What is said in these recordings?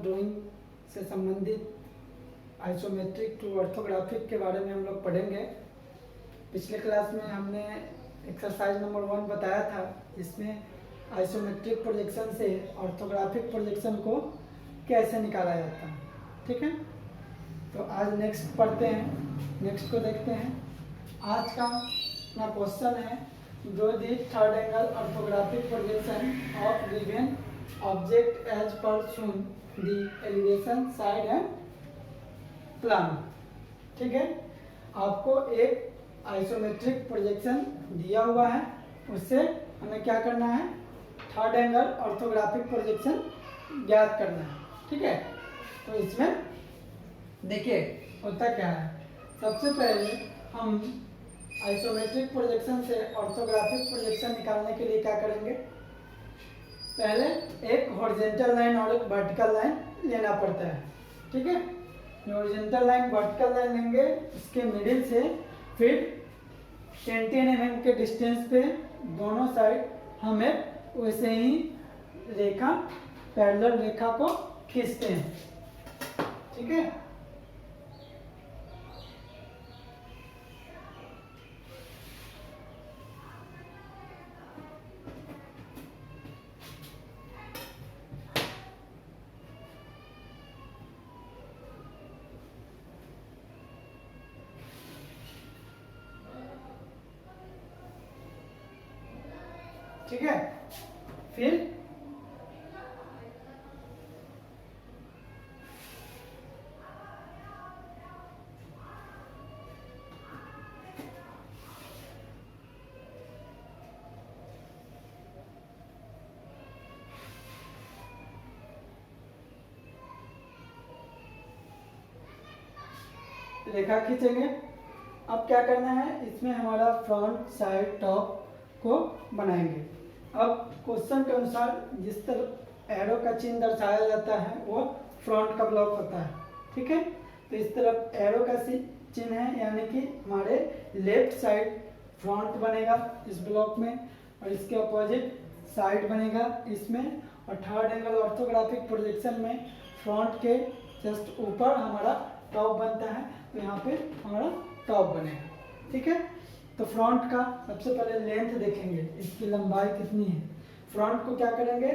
Drawing से संबंधित isometric to orthographic के बारे में हम लोग पढ़ेंगे। पिछले क्लास में हमने एक्सरसाइज नंबर 1 बताया था, इसमें आइसोमेट्रिक प्रोजेक्शन से ऑर्थोग्राफिक प्रोजेक्शन को कैसे निकाला जाता है। ठीक है, तो आज नेक्स्ट पढ़ते हैं, नेक्स्ट को देखते हैं। आज का अपना क्वेश्चन है, draw the third angle orthographic projection of given object as per shown the elevation side and plan. ठीक है, आपको एक आइसोमेट्रिक प्रोजेक्शन दिया हुआ है, उससे हमें क्या करना है, थर्ड एंगल ऑर्थोग्राफिक प्रोजेक्शन ज्ञात करना है। ठीक है, तो इसमें देखिए होता क्या है, सबसे पहले हम आइसोमेट्रिक प्रोजेक्शन से ऑर्थोग्राफिक प्रोजेक्शन निकालने के लिए क्या करेंगे, पहले एक हॉरिजॉन्टल लाइन और एक वर्टिकल लाइन लेना पड़ता है। ठीक है, हॉरिजॉन्टल लाइन वर्टिकल लाइन लेंगे, इसके मिडिल से फिर 10 mm के डिस्टेंस पे दोनों साइड हमें वैसे ही रेखा, पैरेलल रेखा को खींचते हैं। ठीक है, ठीक है, फिर रेखा खींचेंगे। अब क्या करना है, इसमें हमारा फ्रंट साइड टॉप को बनाएंगे। अब क्वेश्चन के अनुसार जिस तरफ एरो का चिन्ह दर्शाया जाता है वो फ्रंट का ब्लॉक होता है। ठीक है, तो इस तरफ एरो का चिन्ह है, यानी कि हमारे लेफ्ट साइड फ्रंट बनेगा इस ब्लॉक में, और इसके अपोजिट साइड बनेगा इसमें। और थर्ड एंगल ऑर्थोग्राफिक प्रोजेक्शन में फ्रंट के जस्ट ऊपर हमारा टॉप बनता है, तो यहाँ पे हमारा टॉप बनेगा। ठीक है, तो फ्रंट का सबसे पहले लेंथ देखेंगे, इसकी लंबाई कितनी है। फ्रंट को क्या करेंगे,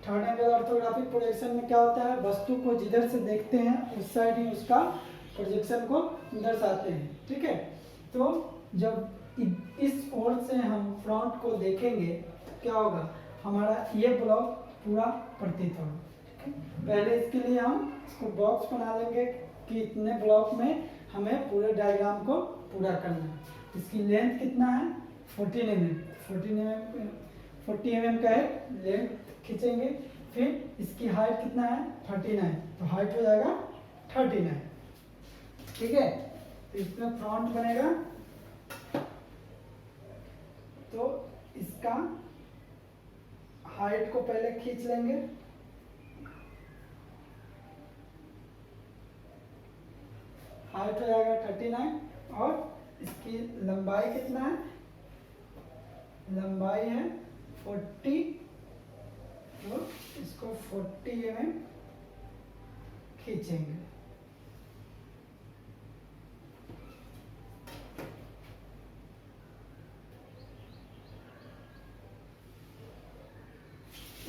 थर्ड एंगल ऑर्थोग्राफिक प्रोजेक्शन में क्या होता है, वस्तु को जिधर से देखते हैं उस साइड ही उसका प्रोजेक्शन को दर्शाते हैं। ठीक है, तो जब इस ओर से हम फ्रंट को देखेंगे तो क्या होगा, हमारा ये ब्लॉक पूरा प्रतीत होगा। ठीक है, पहले इसके लिए हम इसको बॉक्स बना लेंगे कि इतने ब्लॉक में हमें पूरे डायग्राम को पूरा करना है। इसकी लेंथ कितना है, 14 mm, 40 mm का एक लेंथ खींचेंगे। फिर इसकी हाइट कितना है, 39, तो हाइट हो जाएगा 39। ठीक है, तो इसमें फ्रंट बनेगा, तो इसका हाइट को पहले खींच लेंगे। हाइट हो जाएगा 39, और इसकी लंबाई कितना है, लंबाई है 40, तो इसको 40 mm खींचेंगे।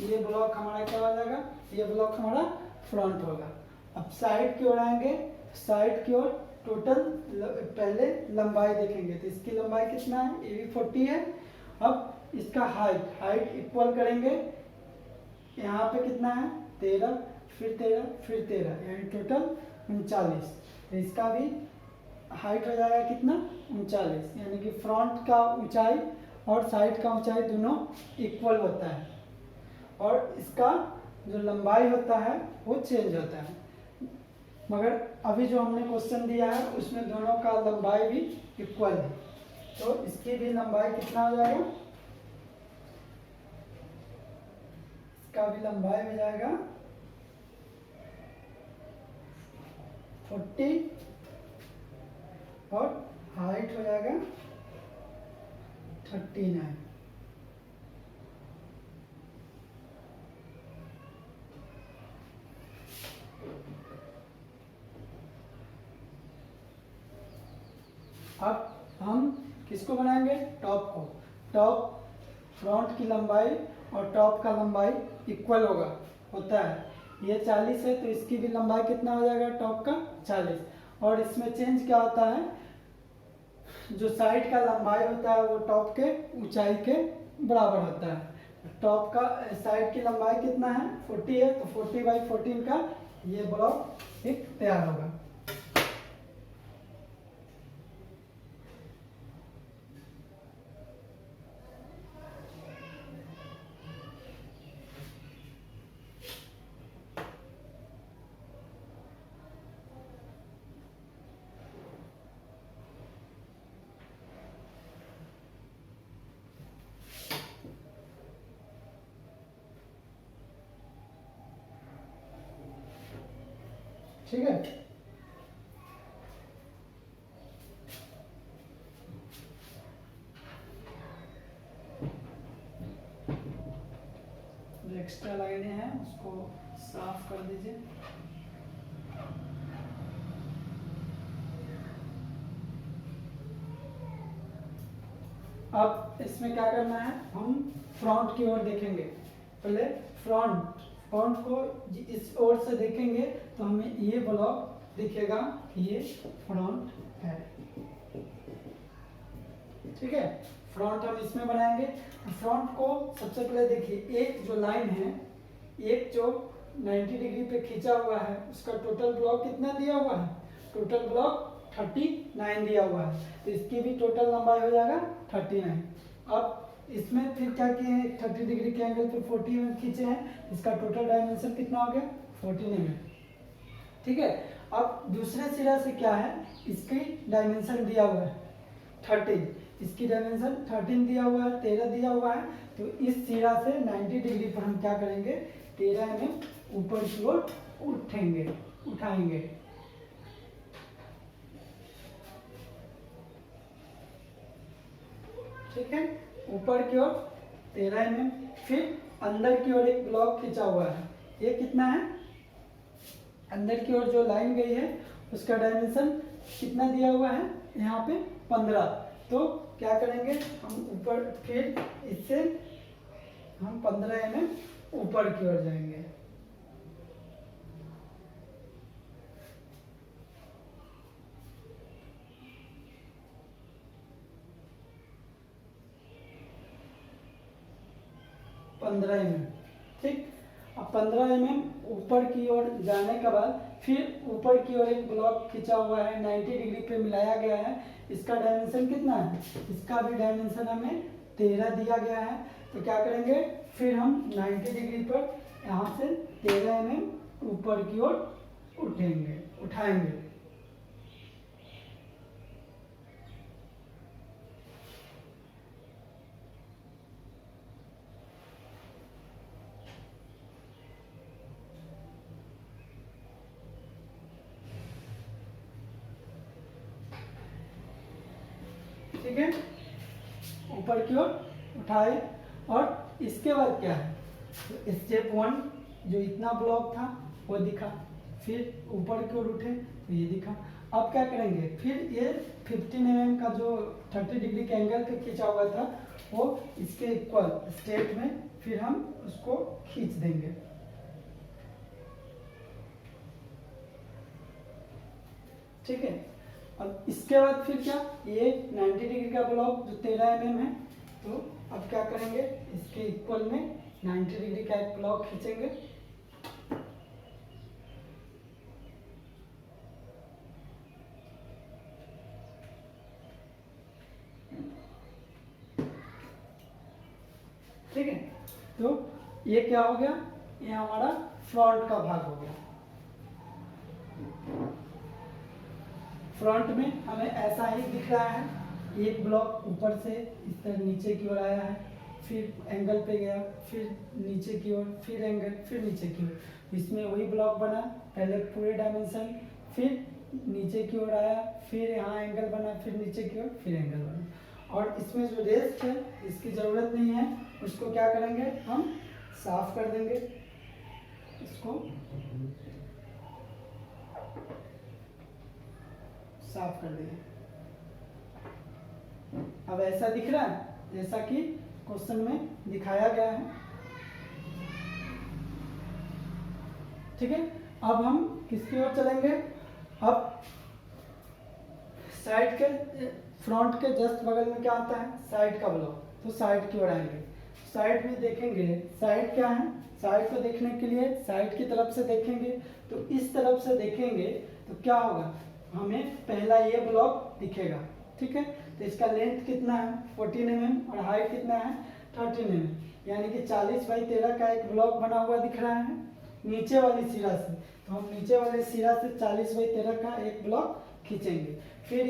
ये ब्लॉक हमारा क्या हो जाएगा, ये ब्लॉक हमारा फ्रंट होगा। अब साइड की ओर आएंगे, साइड की ओर टोटल पहले लंबाई देखेंगे, तो इसकी लंबाई कितना है, ये भी 40 है। अब इसका हाइट इक्वल करेंगे, यहाँ पे कितना है 13, फिर 13, फिर 13, यानी टोटल 39। तो इसका भी हाइट हो जाएगा कितना, 39, यानी कि फ्रंट का ऊंचाई और साइड का ऊंचाई दोनों इक्वल होता है, और इसका जो लंबाई होता है वो चेंज होता है। मगर अभी जो हमने क्वेश्चन दिया है उसमें दोनों का लंबाई भी इक्वल है, तो इसकी भी लंबाई कितना हो जाएगा, इसका भी लंबाई हो जाएगा 40, और हाइट हो जाएगा 39। अब हम किसको बनाएंगे, टॉप को। टॉप फ्रंट की लंबाई और टॉप का लंबाई इक्वल होता है। ये 40 है तो इसकी भी लंबाई कितना हो जाएगा, टॉप का 40। और इसमें चेंज क्या होता है, जो साइड का लंबाई होता है वो टॉप के ऊंचाई के बराबर होता है। टॉप का साइड की लंबाई कितना है, 40 है, तो 40/14 का ये ब्लॉक एक तैयार होगा। ठीक है, जो एक्स्ट्रा लाइनें हैं उसको साफ कर दीजिए। अब इसमें क्या करना है, हम फ्रंट की ओर देखेंगे। पहले फ्रंट को इस ओर से देखेंगे तो हमें ये ब्लॉक दिखेगा कि ये फ्रंट है। ठीक है, फ्रंट हम इसमें बनाएंगे। फ्रंट को सबसे पहले देखिए, एक जो लाइन है, एक जो 90 डिग्री पे खींचा हुआ है, उसका टोटल ब्लॉक कितना दिया हुआ है, टोटल ब्लॉक 39 दिया हुआ है, तो इसकी भी टोटल लंबाई हो जाएगा 39। अब इसमें फिर क्या किए हैं, 30 डिग्री के एंगल पे 40 mm खींचे हैं, इसका टोटल डायमेंशन कितना हो गया, 14 mm। ठीक है, अब दूसरे सिरा से क्या है, इसकी डायमेंशन दिया हुआ है 13, इसकी डायमेंशन 13 दिया हुआ है, 13 दिया हुआ है, तो इस सिरा से 90 डिग्री पर हम क्या करेंगे, 13 mm ऊपर की ओर उठाएंगे। ठीक है, ऊपर की ओर 13 mm। फिर अंदर की ओर एक ब्लॉक खींचा हुआ है, ये कितना है, अंदर की ओर जो लाइन गई है उसका डायमेंशन कितना दिया हुआ है, यहाँ पे 15। तो क्या करेंगे हम ऊपर, फिर इससे हम 15 mm ऊपर की ओर जाएंगे। ठीक, अब 15 mm ऊपर की ओर जाने के बाद फिर ऊपर की ओर एक ब्लॉक खींचा हुआ है, 90 डिग्री पे मिलाया गया है, इसका डायमेंशन कितना है, इसका भी डायमेंशन हमें 13 दिया गया है। तो क्या करेंगे, फिर हम 90 डिग्री पर यहाँ से 13 mm ऊपर की ओर उठाएंगे। ठीक है, ऊपर की ओर उठाए, और इसके बाद क्या है, तो स्टेप 1 जो इतना ब्लॉक था वो दिखा, फिर ऊपर की ओर उठे तो ये दिखा। अब क्या करेंगे, फिर ये 15 mm का जो 30 डिग्री के एंगल पे खींचा हुआ था वो इसके इक्वल स्टेप में फिर हम उसको खींच देंगे। ठीक है, अब इसके बाद फिर क्या, ये 90 डिग्री का ब्लॉक जो 13 mm है, तो अब क्या करेंगे, इसके इक्वल में 90 डिग्री का एक ब्लॉक खींचेंगे। ठीक है, तो ये क्या हो गया, ये हमारा फ्रंट का भाग हो गया। फ्रंट में हमें ऐसा ही दिख रहा है, एक ब्लॉक ऊपर से इस तरह नीचे की ओर आया है, फिर एंगल पे गया, फिर नीचे की ओर, फिर एंगल, फिर नीचे की ओर। इसमें वही ब्लॉक बना, पहले पूरे डायमेंशन, फिर नीचे की ओर आया, फिर यहाँ एंगल बना, फिर नीचे की ओर, फिर एंगल बना। और इसमें जो रेस्ट है इसकी ज़रूरत नहीं है, उसको क्या करेंगे, हम साफ कर देंगे इसको, साफ कर देंगे। अब ऐसा दिख रहा है जैसा कि क्वेश्चन में दिखाया गया है। ठीक है, अब हम किसकी ओर चलेंगे, अब साइड के फ्रंट के जस्ट बगल में क्या आता है, साइड का ब्लॉक, तो साइड की ओर आएंगे। साइड में देखेंगे, साइड क्या है, साइड को देखने के लिए साइड की तरफ से देखेंगे, तो इस तरफ से देखेंगे तो क्या होगा, हमें पहला ये ब्लॉक दिखेगा। ठीक है, तो इसका लेंथ कितना है 14 mm और हाइट कितना है 13 mm, यानी कि 40/13 का एक ब्लॉक बना हुआ दिख रहा है नीचे वाली सिरा से। तो हम नीचे वाले सिरा से 40/13 का एक ब्लॉक खींचेंगे। फिर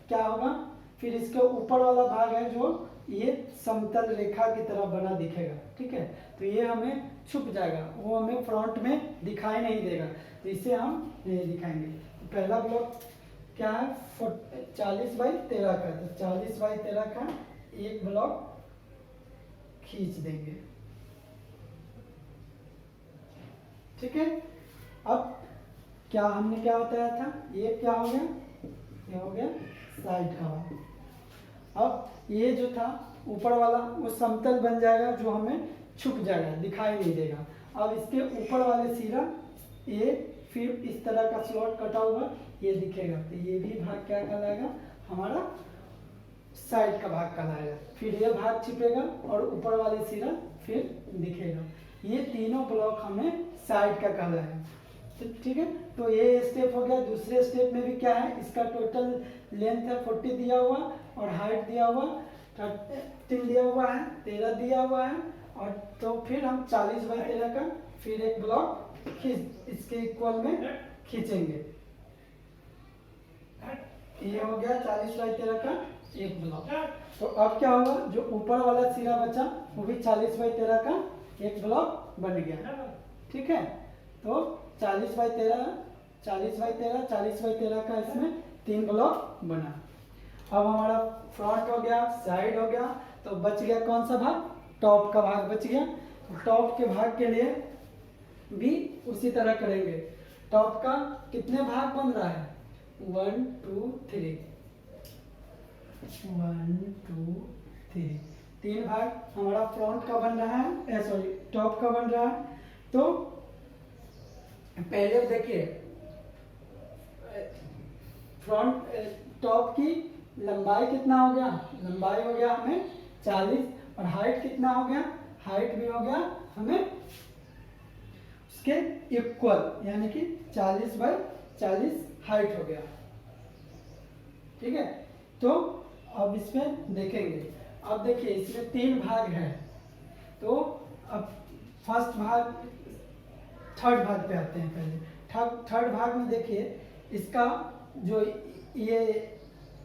क्या होगा, फिर इसके ऊपर वाला भाग है जो ये समतल रेखा की तरह बना दिखेगा। ठीक है, तो ये हमें छुप जाएगा, वो हमें फ्रंट में दिखाई नहीं देगा, तो इसे हम नहीं दिखाएंगे। तो पहला ब्लॉक क्या है 40/13 का, तो 40/13 का एक ब्लॉक खींच देंगे। ठीक है, अब क्या हमने क्या बताया था, ये क्या हो गया, ये हो गया साइड का भाग। अब ये जो था ऊपर वाला वो समतल बन जाएगा, जो हमें छुप जाएगा, दिखाई नहीं देगा। अब इसके ऊपर वाले सिरा ये फिर इस तरह का स्लॉट कटा हुआ ये दिखेगा, तो ये भी भाग क्या कहलाएगा, हमारा साइड का भाग कहलाएगा। फिर ये भाग छिपेगा और ऊपर वाले सिरा फिर दिखेगा। ये तीनों ब्लॉक हमें साइड का कहलाएगा। तो ठीक है, तो ये स्टेप हो गया। दूसरे स्टेप में भी क्या है, इसका टोटल लेंथ है 40 दिया हुआ और हाइट दिया हुआ 13 दिया हुआ है, 13 दिया हुआ है, और तो फिर हम 40/13 का फिर एक ब्लॉक खींच इसके इक्वल में खींचेंगे। ये हो गया 40/13 का एक ब्लॉक। तो अब क्या होगा, जो ऊपर वाला सिरा बचा वो भी 40/13 का एक ब्लॉक बन गया। ठीक है, तो 40/13 40/13 40/13 का इसमें 3 ब्लॉक बना। अब हमारा फ्रंट हो गया, साइड हो गया, तो बच गया कौन सा भाग, टॉप का भाग बच गया। तो टॉप के भाग के लिए भी उसी तरह करेंगे। टॉप का कितने भाग बन रहा है, 1 2 3 1 2 3 3 भाग हमारा फ्रंट का बन रहा है, सॉरी टॉप का बन रहा है। तो पहले देखिए फ्रंट टॉप की लंबाई कितना हो गया, लंबाई हो गया हमें 40 और हाइट कितना हो गया, हाइट भी हो गया हमें उसके इक्वल, यानी कि 40/40 हाइट हो गया। ठीक है, तो अब इसमें देखेंगे, अब देखिए इसमें 3 भाग है, तो अब फर्स्ट भाग थर्ड भाग पे आते हैं। पहले थर्ड भाग में देखिए इसका जो ये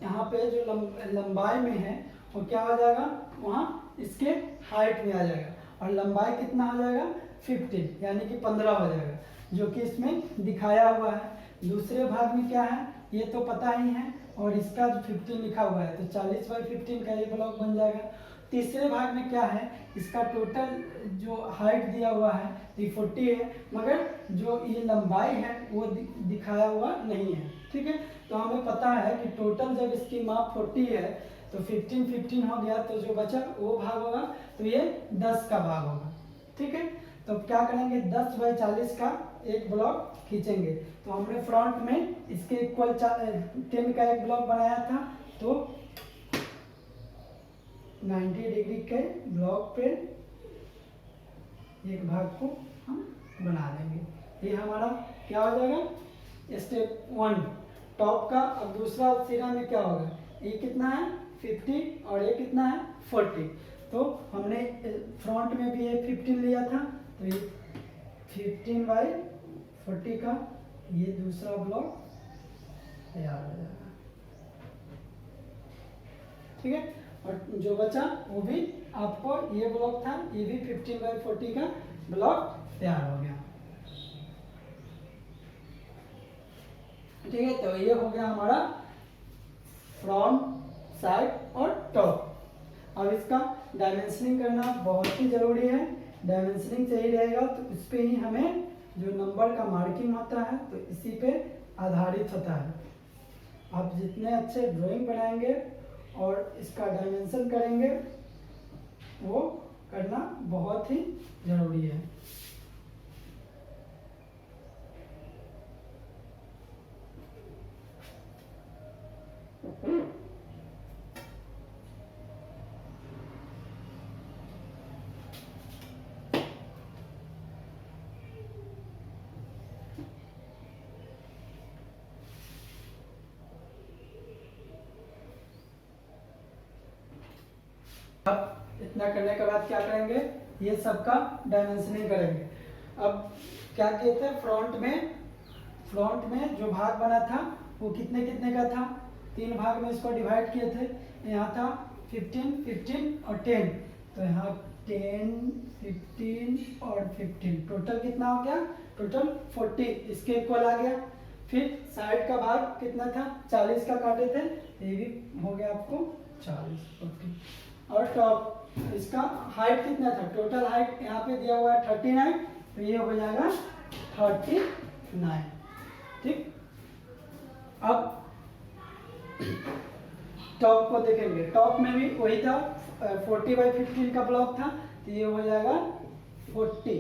यहाँ पे जो लंबाई में है वो क्या हो जाएगा, वहाँ इसके हाइट में आ जाएगा, और लंबाई कितना हो जाएगा 15, यानी कि 15 हो जाएगा, जो कि इसमें दिखाया हुआ है। दूसरे भाग में क्या है ये तो पता ही है, और इसका जो 15 लिखा हुआ है, तो 40/15 का ये ब्लॉक बन जाएगा। तीसरे भाग में क्या है, इसका टोटल जो हाइट दिया हुआ है ये 40 है, मगर जो ये लंबाई है वो दिखाया हुआ नहीं है। ठीक है, तो हमें पता है कि टोटल जब इसकी माप 40 है तो 15 हो गया, तो जो बचा वो भाग होगा, तो ये 10 का भाग होगा। ठीक है, तो क्या करेंगे 10/40 का एक ब्लॉक खींचेंगे। तो हमने फ्रंट में इसके इक्वल 10 का एक ब्लॉक बनाया था, तो 90 डिग्री के ब्लॉक पे एक भाग को हम बना देंगे। ये हमारा क्या हो जाएगा स्टेप 1 टॉप का। अब दूसरा सिरा में क्या होगा, ये कितना है 50 और ये कितना है 40, तो हमने फ्रंट में भी ये 15 लिया था, तो ये 15/40 का ये दूसरा ब्लॉक तैयार हो जाएगा। ठीक है, और जो बचा वो भी आपको ये ब्लॉक था, ये भी 15/40 का ब्लॉक तैयार हो गया। ठीक है, तो ये हो गया हमारा फ्रंट, साइड और टॉप। अब इसका डायमेंशनिंग करना बहुत ही जरूरी है। डायमेंशनिंग सही रहेगा तो इस पे ही हमें जो नंबर का मार्किंग होता है तो इसी पे आधारित होता है। आप जितने अच्छे ड्राइंग बनाएंगे और इसका डायमेंशन करेंगे, वो करना बहुत ही ज़रूरी है। अब इतना करने के बाद क्या करेंगे, ये सबका डायमेंशनिंग करेंगे। अब क्या किए थे, फ्रंट में जो भाग बना था वो कितने कितने का था, 3 भाग में इसको डिवाइड किए थे। यहाँ था 15, 15 और 10, तो यहाँ 10, 15 और 15, टोटल कितना हो गया, टोटल 40 इसके इक्वल आ गया। फिर साइड का भाग कितना था, 40 का काटे थे, ये भी हो गया आपको 40, 40। और टॉप इसका हाइट कितना था, टोटल हाइट यहाँ पे दिया हुआ है 39, तो ये हो जाएगा 39। ठीक, अब टॉप को देखेंगे, टॉप में भी वही था 40/15 का ब्लॉक था, तो ये हो जाएगा 40।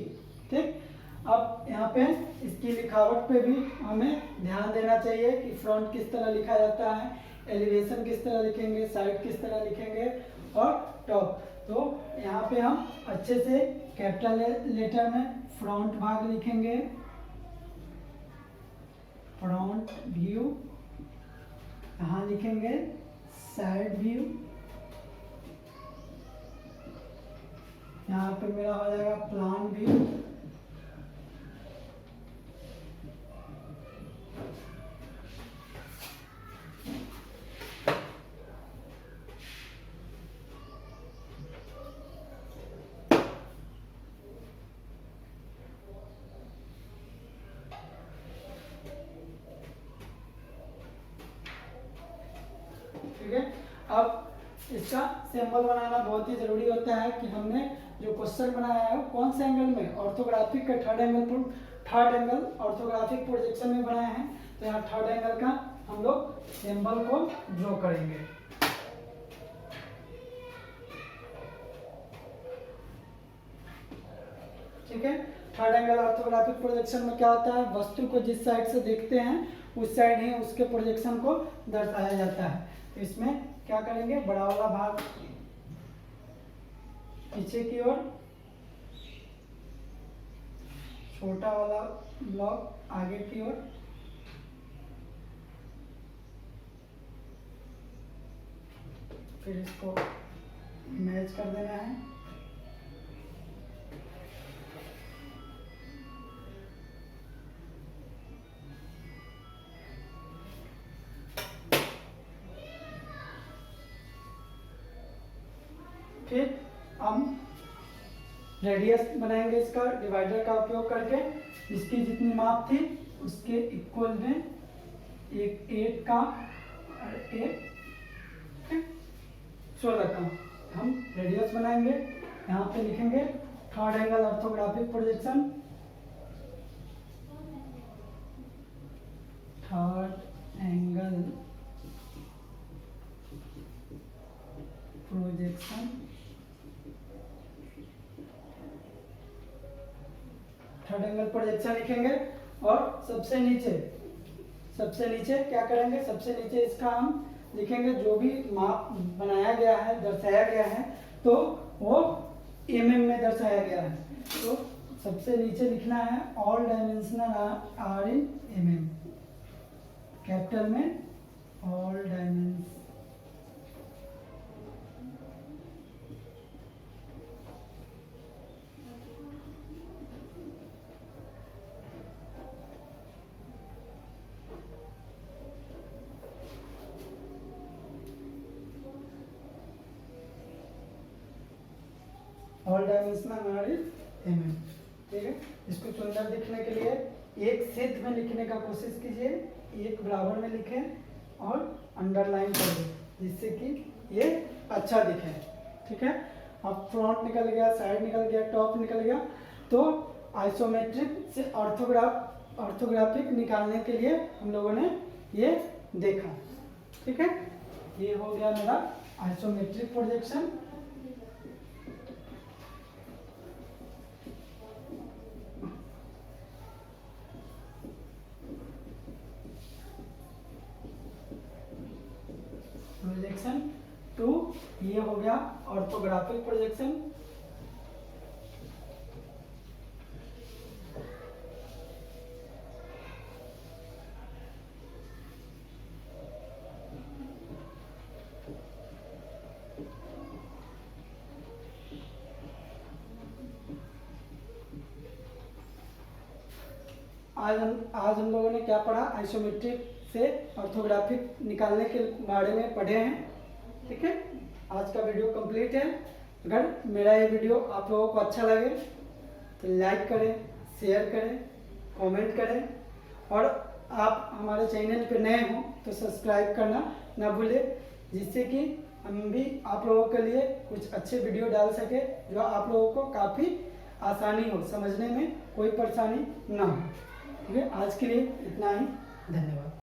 ठीक, अब यहाँ पे इसकी लिखावट पे भी हमें ध्यान देना चाहिए कि फ्रंट किस तरह लिखा जाता है, एलिवेशन किस तरह लिखेंगे, साइड किस तरह लिखेंगे और टॉप। तो यहाँ पे हम अच्छे से कैपिटल लेटर में फ्रंट भाग लिखेंगे, फ्रंट व्यू, यहाँ लिखेंगे साइड व्यू, यहाँ पे मेरा हो जाएगा प्लान व्यू, ठीक है। अब इसका सिंबल बनाना बहुत ही जरूरी होता है कि हमने जो क्वेश्चन बनाया है कौन से एंगल में, ऑर्थोग्राफिक के थर्ड एंगल ऑर्थोग्राफिक प्रोजेक्शन में बनाए हैं, तो यहाँ थर्ड एंगल का हम लोग सिंबल को ड्रॉ करेंगे। ठीक है, थर्ड एंगल ऑर्थोग्राफिक प्रोजेक्शन में क्या होता है, वस्तु को जिस साइड से देखते हैं उस साइड ही उसके प्रोजेक्शन को दर्शाया जाता है। तो इसमें क्या करेंगे, बड़ा वाला भाग पीछे की ओर, छोटा वाला ब्लॉक आगे की ओर, फिर इसको मैच कर देना है। फिर हम रेडियस बनाएंगे इसका डिवाइडर का उपयोग करके, इसकी जितनी माप थी उसके इक्वल में एक 8 का और एक 16 का हम रेडियस बनाएंगे। यहाँ पे लिखेंगे third angle orthographic projection, third angle projection, third angle projection लिखेंगे। और सबसे नीचे क्या करेंगे, सबसे नीचे इसका हम लिखेंगे जो भी माप बनाया गया है, दर्शाया गया है, तो वो mm में दर्शाया गया है। तो सबसे नीचे लिखना है all dimensional are in mm, capital में all dimension all dimensional are in mm। ठीक है, इसको सुंदर दिखने के लिए एक सिद्ध में लिखने का कोशिश कीजिए, एक बराबर में लिखें और अंडरलाइन कर दें जिससे कि ये अच्छा दिखे। ठीक है, अब फ्रंट निकल गया, साइड निकल गया, टॉप निकल गया, तो आइसोमेट्रिक से ऑर्थोग्राफिक निकालने के लिए हम लोगों ने ये देखा। ठीक है, ये हो गया मेरा आइसोमेट्रिक प्रोजेक्शन, प्रोजेक्शन 2, ये हो गया ऑर्थोग्राफिक प्रोजेक्शन। आज हम लोगों ने क्या पढ़ा, आइसोमेट्रिक से ऑर्थोग्राफिक निकालने के बारे में पढ़े हैं। ठीक है, आज का वीडियो कंप्लीट है। अगर मेरा ये वीडियो आप लोगों को अच्छा लगे तो लाइक करें, शेयर करें, कमेंट करें, और आप हमारे चैनल पे नए हो तो सब्सक्राइब करना ना भूलें, जिससे कि हम भी आप लोगों के लिए कुछ अच्छे वीडियो डाल सके जो आप लोगों को काफ़ी आसानी हो, समझने में कोई परेशानी ना हो। ठीक है, आज के लिए इतना ही, धन्यवाद।